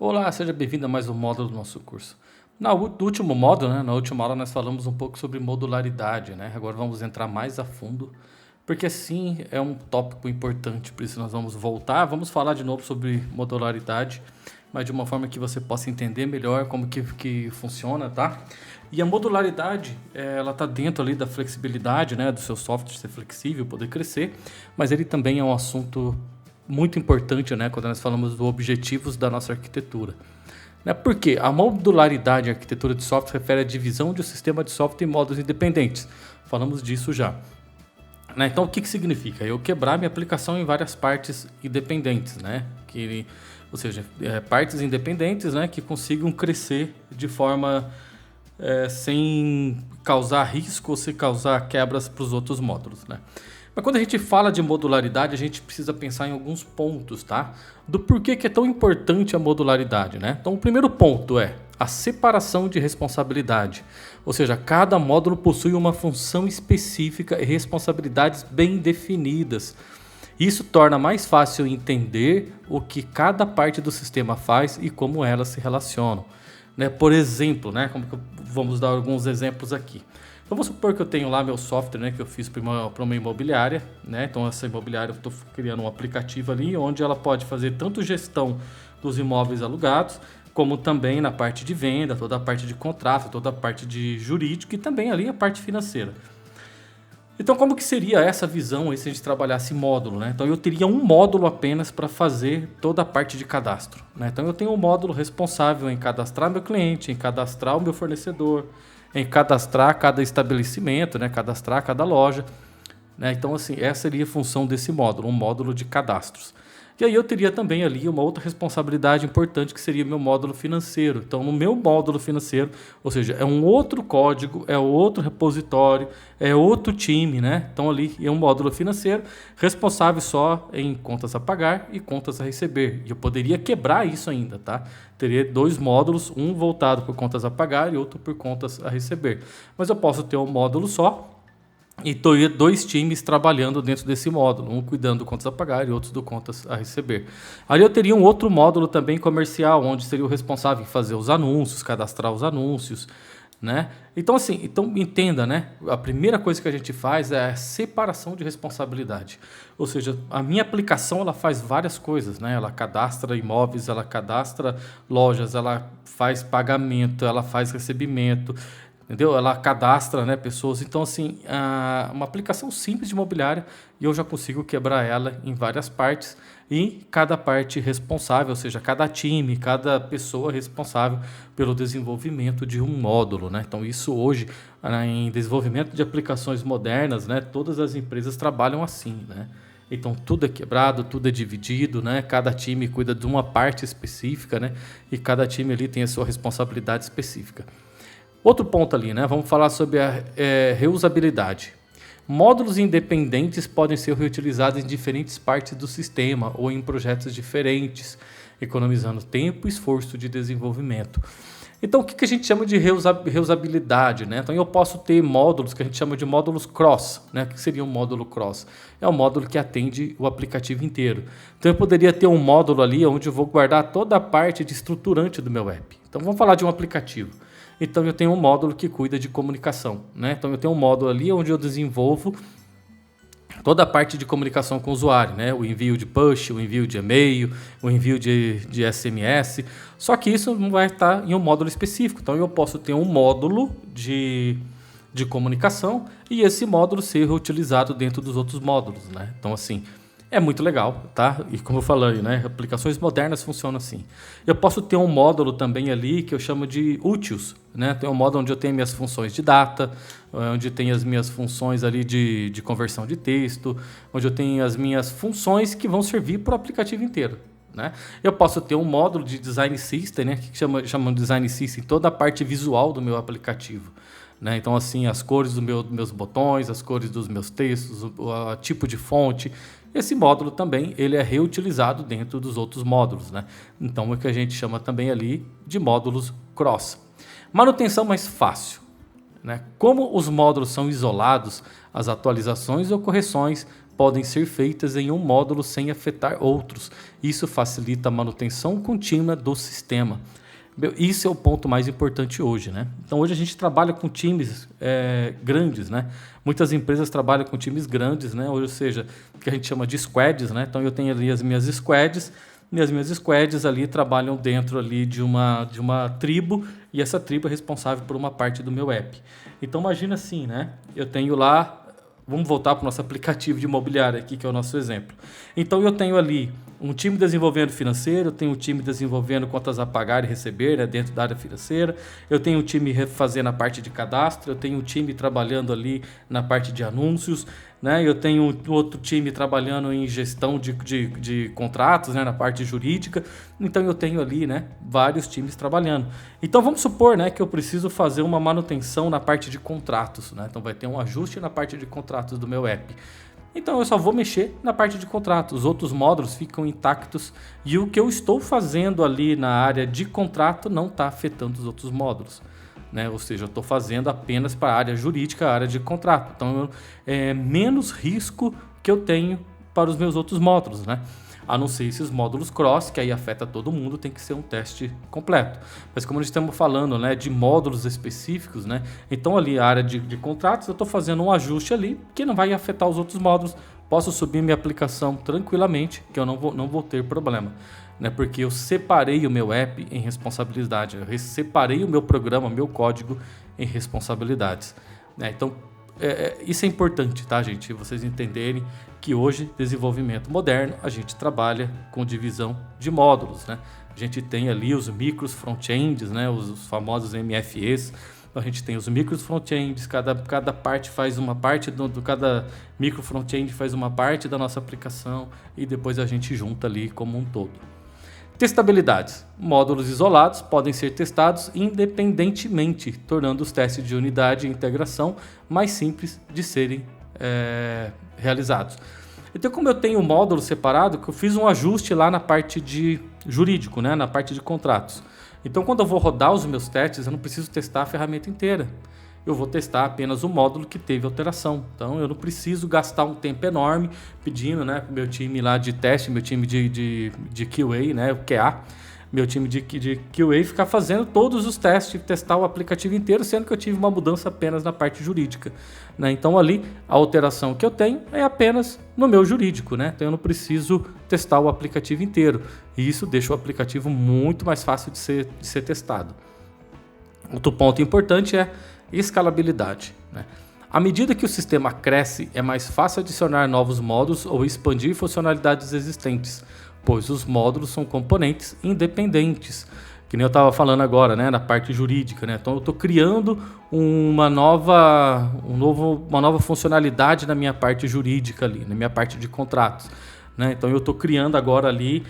Olá, seja bem-vindo a mais um módulo do nosso curso. No último módulo, na última aula, nós falamos um pouco sobre modularidade, né? Agora vamos entrar mais a fundo, porque sim, é um tópico importante, por isso nós vamos voltar, vamos falar de novo sobre modularidade, mas de uma forma que você possa entender melhor como que funciona, tá? E a modularidade, ela está dentro ali da flexibilidade, né, do seu software ser flexível, poder crescer, mas ele também é um assunto muito importante, né, quando nós falamos dos objetivos da nossa arquitetura. Né? Porque a modularidade em arquitetura de software refere à divisão de um sistema de software em módulos independentes. Falamos disso já. Né? Então, o que significa? Eu quebrar minha aplicação em várias partes independentes, né? Ou seja, partes independentes, né, que consigam crescer de forma sem causar risco ou sem causar quebras para os outros módulos, né? Mas quando a gente fala de modularidade, a gente precisa pensar em alguns pontos, tá? Do porquê que é tão importante a modularidade, né? Então, o primeiro ponto é a separação de responsabilidade. Ou seja, cada módulo possui uma função específica e responsabilidades bem definidas. Isso torna mais fácil entender o que cada parte do sistema faz e como elas se relacionam. Né? Por exemplo, né? Vamos dar alguns exemplos aqui. Então, vamos supor que eu tenho lá meu software, né, que eu fiz para uma imobiliária, né? Então, essa imobiliária eu estou criando um aplicativo ali onde ela pode fazer tanto gestão dos imóveis alugados, como também na parte de venda, toda a parte de contrato, toda a parte de jurídico e também ali a parte financeira. Então, como que seria essa visão aí se a gente trabalhasse módulo, né? Então, eu teria um módulo apenas para fazer toda a parte de cadastro, né? Então, eu tenho um módulo responsável em cadastrar meu cliente, em cadastrar o meu fornecedor, em cadastrar cada estabelecimento, né? Cadastrar cada loja, né? Então, assim, essa seria a função desse módulo, um módulo de cadastros. E aí eu teria também ali uma outra responsabilidade importante que seria meu módulo financeiro. Então, no meu módulo financeiro, ou seja, é um outro código, é outro repositório, é outro time, né? Então, ali é um módulo financeiro responsável só em contas a pagar e contas a receber. E eu poderia quebrar isso ainda, tá? Teria dois módulos, um voltado por contas a pagar e outro por contas a receber. Mas eu posso ter um módulo só, e teria dois times trabalhando dentro desse módulo, um cuidando do contas a pagar e outro do contas a receber. Ali eu teria um outro módulo também comercial, onde seria o responsável em fazer os anúncios, cadastrar os anúncios, né? Então, assim, entenda, né? A primeira coisa que a gente faz é a separação de responsabilidade. Ou seja, a minha aplicação ela faz várias coisas, né? Ela cadastra imóveis, ela cadastra lojas, ela faz pagamento, ela faz recebimento, entendeu? Ela cadastra, né, pessoas. Então, assim, uma aplicação simples de imobiliária e eu já consigo quebrar ela em várias partes e cada parte responsável, ou seja, cada time, cada pessoa responsável pelo desenvolvimento de um módulo, né? Então, isso hoje, em desenvolvimento de aplicações modernas, né, todas as empresas trabalham assim, né? Então, tudo é quebrado, tudo é dividido, né? Cada time cuida de uma parte específica, né? E cada time ali tem a sua responsabilidade específica. Outro ponto ali, né? Vamos falar sobre a reusabilidade. Módulos independentes podem ser reutilizados em diferentes partes do sistema ou em projetos diferentes, economizando tempo e esforço de desenvolvimento. Então, o que a gente chama de reusabilidade, né? Então, eu posso ter módulos que a gente chama de módulos cross, né? O que seria um módulo cross? É um módulo que atende o aplicativo inteiro. Então, eu poderia ter um módulo ali onde eu vou guardar toda a parte de estruturante do meu app. Então, vamos falar de um aplicativo. Então, eu tenho um módulo que cuida de comunicação, né? Então, eu tenho um módulo ali onde eu desenvolvo toda a parte de comunicação com o usuário, né? O envio de push, o envio de e-mail, o envio de SMS. Só que isso não vai estar em um módulo específico. Então, eu posso ter um módulo de comunicação e esse módulo ser reutilizado dentro dos outros módulos, né? Então, assim, é muito legal, tá? E como eu falei, né? Aplicações modernas funcionam assim. Eu posso ter um módulo também ali que eu chamo de úteis, né? Tem um módulo onde eu tenho minhas funções de data, onde tem as minhas funções ali de conversão de texto, onde eu tenho as minhas funções que vão servir para o aplicativo inteiro, né? Eu posso ter um módulo de design system, né? Que chama de design system, toda a parte visual do meu aplicativo. Né? Então, assim, as cores dos meus botões, as cores dos meus textos, o tipo de fonte. Esse módulo também ele é reutilizado dentro dos outros módulos, né? Então, é o que a gente chama também ali de módulos cross. Manutenção mais fácil, né? Como os módulos são isolados, as atualizações ou correções podem ser feitas em um módulo sem afetar outros. Isso facilita a manutenção contínua do sistema. Isso é o ponto mais importante hoje, né? Então hoje a gente trabalha com times grandes, né? Muitas empresas trabalham com times grandes, né? Ou seja, que a gente chama de squads, né? Então eu tenho ali as minhas squads, e as minhas squads ali trabalham dentro ali de uma tribo, e essa tribo é responsável por uma parte do meu app. Então imagina assim, né? Eu tenho lá, vamos voltar para o nosso aplicativo de imobiliário aqui, que é o nosso exemplo. Então eu tenho ali um time desenvolvendo financeiro, eu tenho um time desenvolvendo contas a pagar e receber, né, dentro da área financeira, eu tenho um time fazendo a parte de cadastro, eu tenho um time trabalhando ali na parte de anúncios, né, eu tenho um outro time trabalhando em gestão de contratos, né, na parte jurídica. Então eu tenho ali, né, vários times trabalhando. Então vamos supor, né, que eu preciso fazer uma manutenção na parte de contratos, né? Então vai ter um ajuste na parte de contratos do meu app. Então eu só vou mexer na parte de contratos, os outros módulos ficam intactos e o que eu estou fazendo ali na área de contrato não está afetando os outros módulos, né? Ou seja, eu estou fazendo apenas para a área jurídica, a área de contrato. Então é menos risco que eu tenho para os meus outros módulos, né? A não ser esses módulos cross, que aí afeta todo mundo, tem que ser um teste completo. Mas como nós estamos falando, né, de módulos específicos, né, então ali a área de contratos, eu estou fazendo um ajuste ali que não vai afetar os outros módulos. Posso subir minha aplicação tranquilamente, que eu não vou ter problema, né, porque eu separei o meu app em responsabilidade, eu separei o meu programa, meu código em responsabilidades, né? Então, isso é importante, tá, gente? Vocês entenderem que hoje, desenvolvimento moderno, a gente trabalha com divisão de módulos, né? A gente tem ali os micros front-ends, né? Os famosos MFEs. Então, a gente tem os micros front-ends, cada parte faz uma parte, cada micro front-end faz uma parte da nossa aplicação e depois a gente junta ali como um todo. Testabilidades. Módulos isolados podem ser testados independentemente, tornando os testes de unidade e integração mais simples de serem realizados. Então, como eu tenho um módulo separado, que eu fiz um ajuste lá na parte de jurídico, né, na parte de contratos. Então, quando eu vou rodar os meus testes, eu não preciso testar a ferramenta inteira. Eu vou testar apenas o módulo que teve alteração. Então, eu não preciso gastar um tempo enorme pedindo, né, para o meu time lá de teste, meu time de QA, né, o QA, meu time de QA ficar fazendo todos os testes, testar o aplicativo inteiro, sendo que eu tive uma mudança apenas na parte jurídica, né? Então, ali, a alteração que eu tenho é apenas no meu jurídico, né? Então, eu não preciso testar o aplicativo inteiro. E isso deixa o aplicativo muito mais fácil de ser testado. Outro ponto importante é escalabilidade, né? À medida que o sistema cresce, é mais fácil adicionar novos módulos ou expandir funcionalidades existentes, pois os módulos são componentes independentes, que nem eu estava falando agora, né, na parte jurídica, né? Então eu estou criando uma nova funcionalidade na minha parte jurídica ali, na minha parte de contratos, né? Então eu estou criando agora ali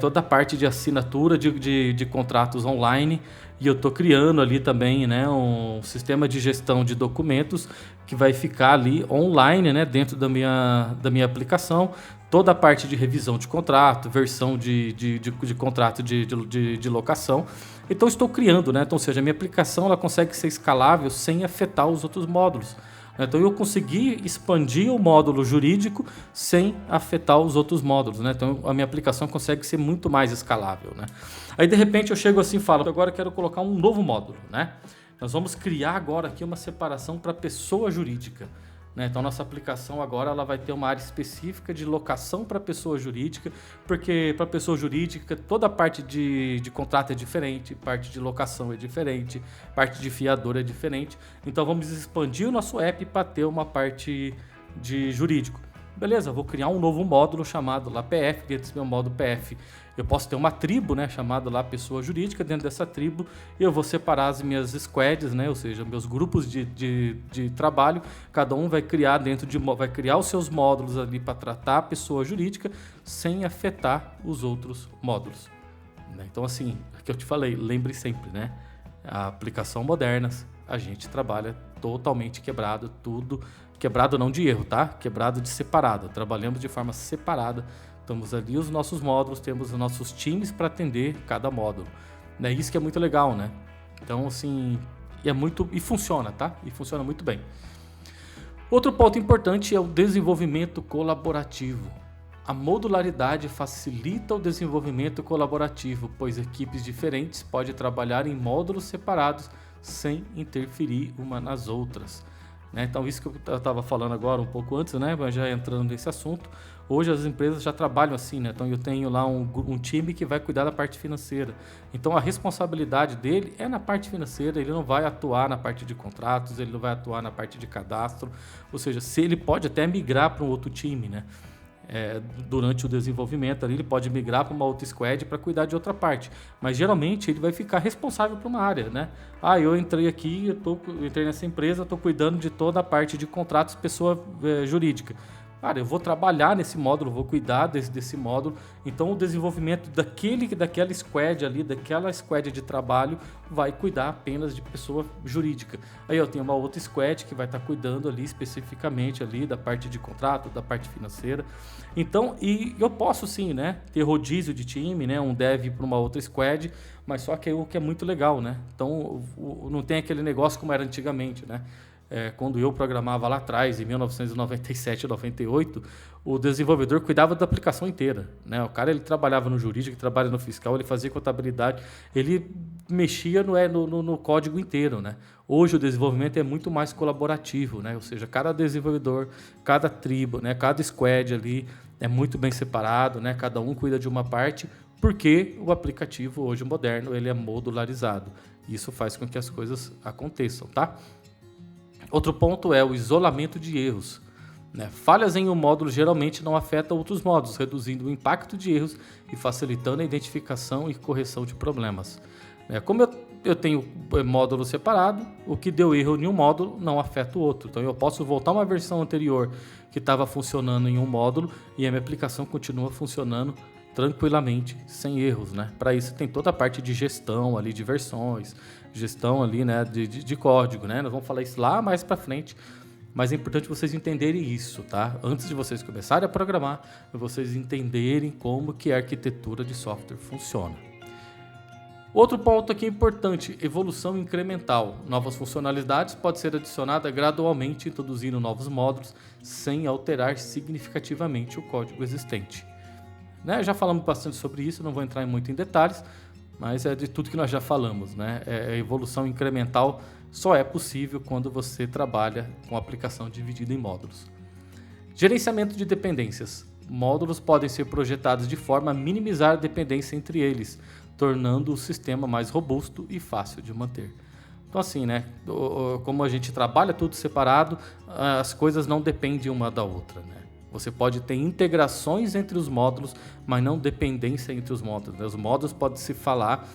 toda a parte de assinatura de contratos online. E eu estou criando ali também, né, um sistema de gestão de documentos que vai ficar ali online, né, dentro da minha aplicação. Toda a parte de revisão de contrato, versão de contrato de locação. Então, estou criando, né? Então, ou seja, a minha aplicação ela consegue ser escalável sem afetar os outros módulos. Então, eu consegui expandir o módulo jurídico sem afetar os outros módulos, né? Então, a minha aplicação consegue ser muito mais escalável, né? Aí, de repente, eu chego assim e falo, agora eu quero colocar um novo módulo, né? Nós vamos criar agora aqui uma separação para pessoa jurídica, né? Então, nossa aplicação agora ela vai ter uma área específica de locação para pessoa jurídica, porque para pessoa jurídica toda a parte de contrato é diferente, parte de locação é diferente, parte de fiador é diferente. Então, vamos expandir o nosso app para ter uma parte de jurídico. Beleza, vou criar um novo módulo chamado lá PF. Dentro desse meu módulo PF eu posso ter uma tribo, né, chamada lá pessoa jurídica. Dentro dessa tribo eu vou separar as minhas squads, né, ou seja, meus grupos de trabalho. Cada um vai criar vai criar os seus módulos ali para tratar a pessoa jurídica sem afetar os outros módulos, né? Então, assim, é que eu te falei, lembre sempre, né, a aplicação modernas a gente trabalha totalmente quebrado, tudo quebrado não de erro, tá? Quebrado de separado. Trabalhamos de forma separada. Temos ali os nossos módulos, temos os nossos times para atender cada módulo, né? Isso que é muito legal, né? Então, assim, e funciona, tá? E funciona muito bem. Outro ponto importante é o desenvolvimento colaborativo. A modularidade facilita o desenvolvimento colaborativo, pois equipes diferentes podem trabalhar em módulos separados sem interferir uma nas outras. Então, isso que eu estava falando agora um pouco antes, mas já entrando nesse assunto, hoje as empresas já trabalham assim, Então, eu tenho lá um time que vai cuidar da parte financeira. Então, a responsabilidade dele é na parte financeira, ele não vai atuar na parte de contratos, ele não vai atuar na parte de cadastro, ou seja, se ele pode até migrar para um outro time, durante o desenvolvimento ali, ele pode migrar para uma outra squad para cuidar de outra parte, mas geralmente ele vai ficar responsável por uma área, eu entrei aqui, entrei nessa empresa, estou cuidando de toda a parte de contratos, pessoa jurídica. Cara, eu vou trabalhar nesse módulo, vou cuidar desse módulo. Então, o desenvolvimento daquela squad ali, daquela squad de trabalho, vai cuidar apenas de pessoa jurídica. Aí eu tenho uma outra squad que vai estar cuidando ali especificamente ali da parte de contrato, da parte financeira. Então, e eu posso sim, ter rodízio de time, um dev para uma outra squad, mas só que o que é muito legal, Então, não tem aquele negócio como era antigamente, quando eu programava lá atrás, em 1997, 98, o desenvolvedor cuidava da aplicação inteira. O cara ele trabalhava no jurídico, trabalha no fiscal, ele fazia contabilidade, ele mexia no código inteiro. Hoje o desenvolvimento é muito mais colaborativo, ou seja, cada desenvolvedor, cada tribo, cada squad ali é muito bem separado, cada um cuida de uma parte, porque o aplicativo hoje moderno ele é modularizado. Isso faz com que as coisas aconteçam, tá? Outro ponto é o isolamento de erros. Falhas em um módulo geralmente não afetam outros módulos, reduzindo o impacto de erros e facilitando a identificação e correção de problemas. Como eu tenho módulo separado, o que deu erro em um módulo não afeta o outro. Então eu posso voltar uma versão anterior que estava funcionando em um módulo e a minha aplicação continua funcionando tranquilamente, sem erros, Para isso tem toda a parte de gestão ali de versões, gestão ali, de código, Nós vamos falar isso lá mais para frente, mas é importante vocês entenderem isso, tá? Antes de vocês começarem a programar, vocês entenderem como que a arquitetura de software funciona. Outro ponto aqui importante, evolução incremental. Novas funcionalidades podem ser adicionadas gradualmente, introduzindo novos módulos, sem alterar significativamente o código existente. Já falamos bastante sobre isso, não vou entrar muito em detalhes, mas é de tudo que nós já falamos. A evolução incremental só é possível quando você trabalha com aplicação dividida em módulos. Gerenciamento de dependências. Módulos podem ser projetados de forma a minimizar a dependência entre eles, tornando o sistema mais robusto e fácil de manter. Então assim, como a gente trabalha tudo separado, as coisas não dependem uma da outra, Você pode ter integrações entre os módulos, mas não dependência entre os módulos. Os módulos podem se falar,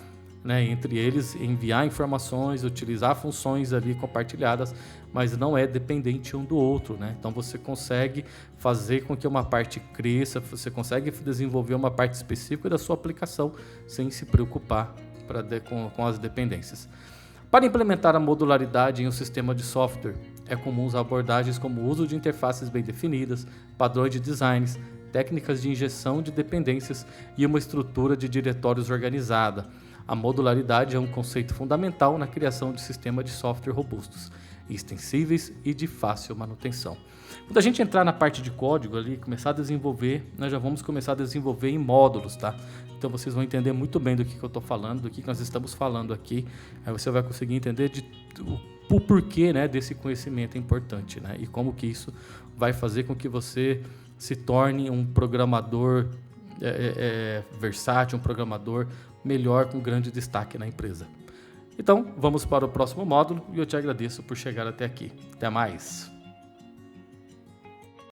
entre eles, enviar informações, utilizar funções ali compartilhadas, mas não é dependente um do outro. Então você consegue fazer com que uma parte cresça, você consegue desenvolver uma parte específica da sua aplicação sem se preocupar com as dependências. Para implementar a modularidade em um sistema de software, é comum usar abordagens como o uso de interfaces bem definidas, padrões de designs, técnicas de injeção de dependências e uma estrutura de diretórios organizada. A modularidade é um conceito fundamental na criação de sistemas de software robustos, extensíveis e de fácil manutenção. Quando a gente entrar na parte de código ali, começar a desenvolver, nós já vamos começar a desenvolver em módulos, tá? Então vocês vão entender muito bem do que eu estou falando, do que nós estamos falando aqui. Aí você vai conseguir entender o porquê, desse conhecimento importante, e como que isso vai fazer com que você se torne um programador versátil, um programador melhor, com grande destaque na empresa. Então, vamos para o próximo módulo e eu te agradeço por chegar até aqui. Até mais!